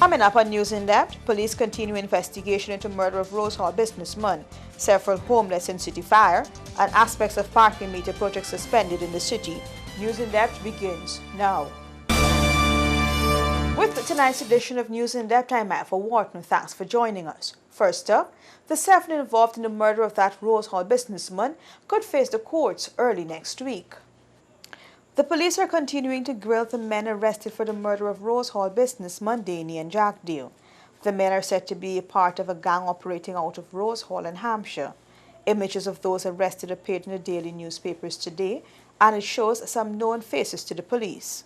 Coming up on News in Depth, police continue investigation into murder of Rose Hall businessman, several homeless in city fire, and aspects of parking meter project suspended in the city. News in Depth begins now. With tonight's edition of News in Depth, I'm Matt for Wharton. Thanks for joining us. First up, the 7 involved in the murder of that Rose Hall businessman could face the courts early next week. The police are continuing to grill the men arrested for the murder of Rose Hall businessman Damian Jackdale. The men are said to be a part of a gang operating out of Rose Hall in Hampshire. Images of those arrested appeared in the daily newspapers today, and it shows some known faces to the police.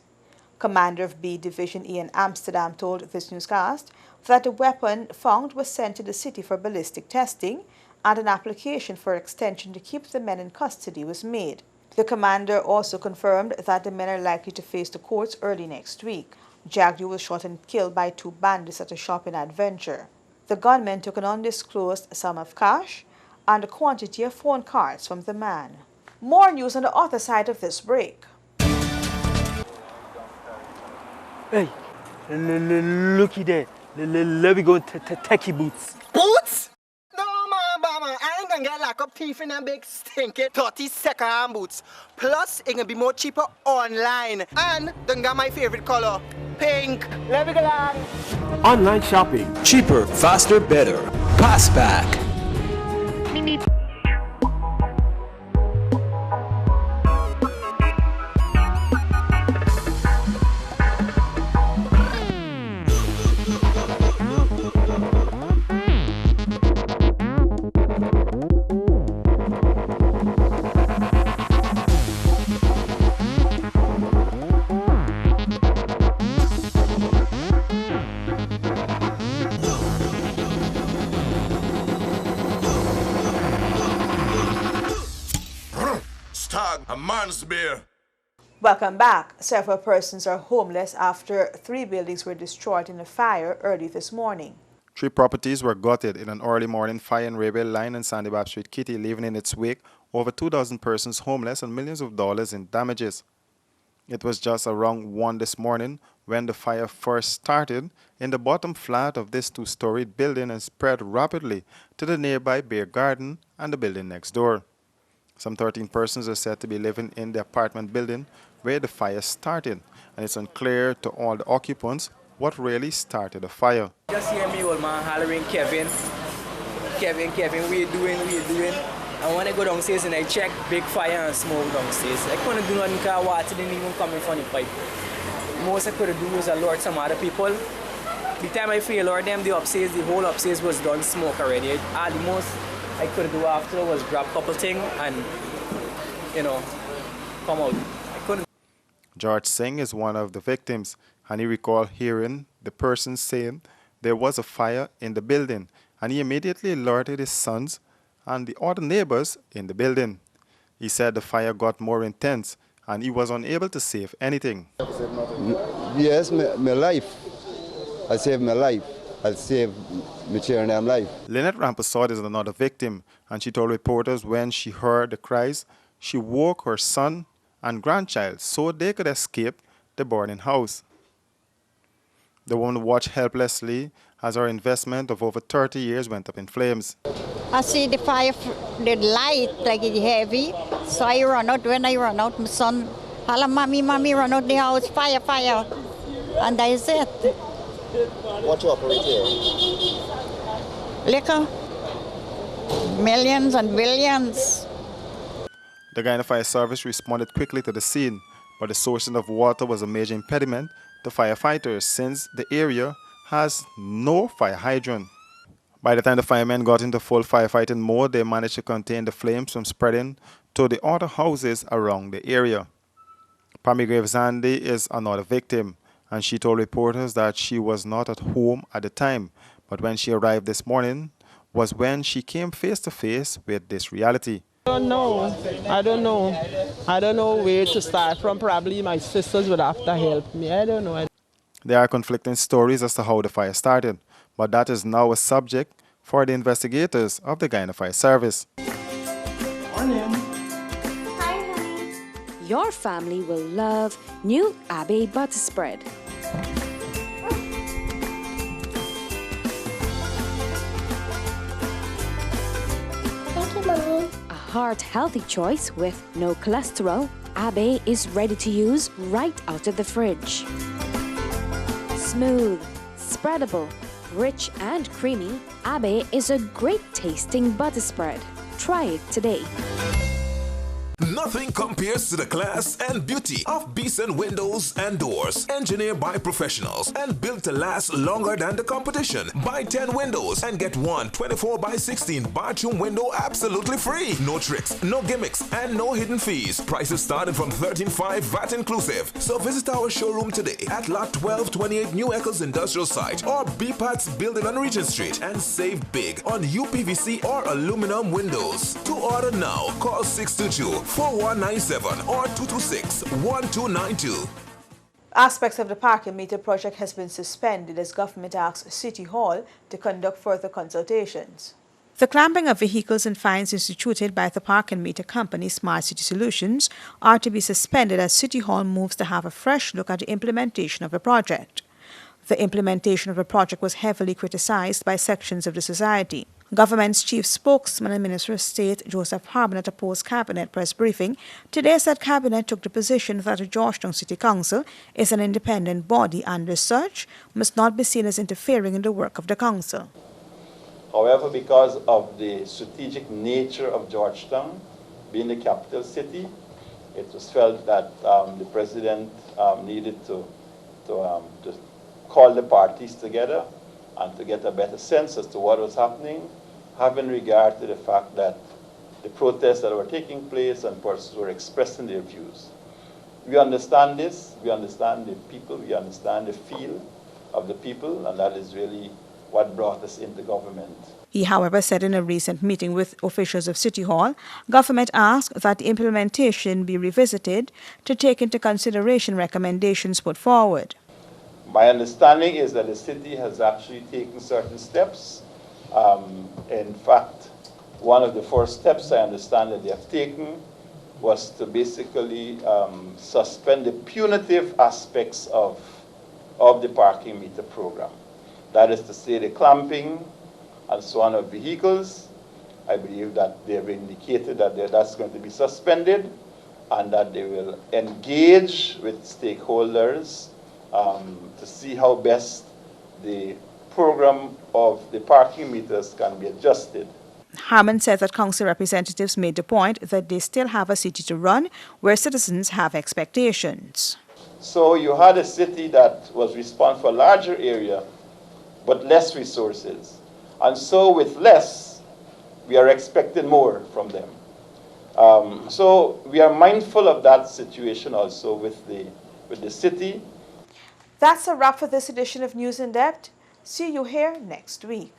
Commander of B Division Ian Amsterdam told this newscast that the weapon found was sent to the city for ballistic testing, and an application for extension to keep the men in custody was made. The commander also confirmed that the men are likely to face the courts early next week. Jackdale was shot and killed by 2 bandits at a shop in Adventure. The gunmen took an undisclosed sum of cash and a quantity of phone cards from the man. More news on the other side of this break. Hey, looky there. Let me go techie boots. Boots? No, man, I ain't gonna get like a thief in a big stinky 30-second boots. Plus, it can be more cheaper online. And don't got my favorite color, pink. Let me go on. Online shopping. Cheaper, faster, better. Passback. A man's beer. Welcome back. Several persons are homeless after 3 buildings were destroyed in a fire early this morning. 3 properties were gutted in an early morning fire in railway line and Sandy Bab Street, Kitty, leaving in its wake over 2,000 persons homeless and millions of dollars in damages. It was just around 1 this morning when the fire first started in the bottom flat of this 2-storied building and spread rapidly to the nearby beer garden and the building next door. Some 13 persons are said to be living in the apartment building where the fire started, and it's unclear to all the occupants what really started the fire. Just hear me, old man, hollering, Kevin, what you doing? I want to go downstairs and I check big fire and smoke downstairs. I couldn't do nothing because water didn't even come in from the pipe. Most I could do was alert some other people. The time I feel alert them, the whole upstairs was done smoke already. All the most I could do after was grab a couple things and, come out. I couldn't. George Singh is one of the victims, and he recalled hearing the person saying there was a fire in the building, and he immediately alerted his sons and the other neighbors in the building. He said the fire got more intense, and he was unable to save anything. Yes, my life. I saved my life. I saved my children's life. Lynette Rampasod is another victim, and she told reporters when she heard the cries, she woke her son and grandchild so they could escape the burning house. The woman watched helplessly as her investment of over 30 years went up in flames. I see the fire, the light, like it's heavy, so I run out. When I run out, my son, hello, mommy, run out the house, fire, and that is it. What you operate here? Liquor, millions and billions. The Guyana Fire Service responded quickly to the scene, but the sourcing of water was a major impediment to firefighters since the area has no fire hydrant. By the time the firemen got into full firefighting mode, they managed to contain the flames from spreading to the other houses around the area. Pammy Gravesandi is another victim, and she told reporters that she was not at home at the time, but when she arrived this morning was when she came face to face with this reality. I don't know. I don't know where to start from. Probably my sisters would have to help me. I don't know. There are conflicting stories as to how the fire started, but that is now a subject for the investigators of the Guyana Fire Service. Morning. Hi, honey. Your family will love new Abbey butter spread. A heart-healthy choice with no cholesterol, Abe is ready to use right out of the fridge. Smooth, spreadable, rich and creamy, Abe is a great tasting butter spread. Try it today. Nothing compares to the class and beauty of Beeson Windows and Doors, engineered by professionals and built to last longer than the competition. Buy 10 windows and get one 24x16 bathroom window absolutely free. No tricks, no gimmicks, and no hidden fees. Prices starting from $13.5 VAT inclusive. So visit our showroom today at Lot 1228 New Eccles Industrial Site or BPAT's building on Regent Street and save big on UPVC or aluminum windows. To order now, call 622-4197 or 226-1292. Aspects of the parking meter project has been suspended as government asks City Hall to conduct further consultations. The clamping of vehicles and fines instituted by the parking meter company Smart City Solutions are to be suspended as City Hall moves to have a fresh look at the implementation of the project. The implementation of the project was heavily criticized by sections of the society. Government's chief spokesman and Minister of State Joseph Harbin at a post-cabinet press briefing today said Cabinet took the position that the Georgetown City Council is an independent body and as such must not be seen as interfering in the work of the council. However, because of the strategic nature of Georgetown being the capital city, it was felt that the president needed to call the parties together and to get a better sense as to what was happening, having regard to the fact that the protests that were taking place and persons were expressing their views. We understand this, we understand the people, we understand the feel of the people, and that is really what brought us into government. He, however, said in a recent meeting with officials of City Hall, government asked that the implementation be revisited to take into consideration recommendations put forward. My understanding is that the city has actually taken certain steps. In fact, one of the first steps I understand that they have taken was to basically suspend the punitive aspects of the parking meter program. That is to say, the clamping and so on of vehicles. I believe that they have indicated that that's going to be suspended and that they will engage with stakeholders to see how best the program of the parking meters can be adjusted. Harmon said that council representatives made the point that they still have a city to run where citizens have expectations. So you had a city that was responsible for a larger area but less resources. And so with less, we are expecting more from them. So we are mindful of that situation also with the city. That's a wrap for this edition of News in Depth. See you here next week.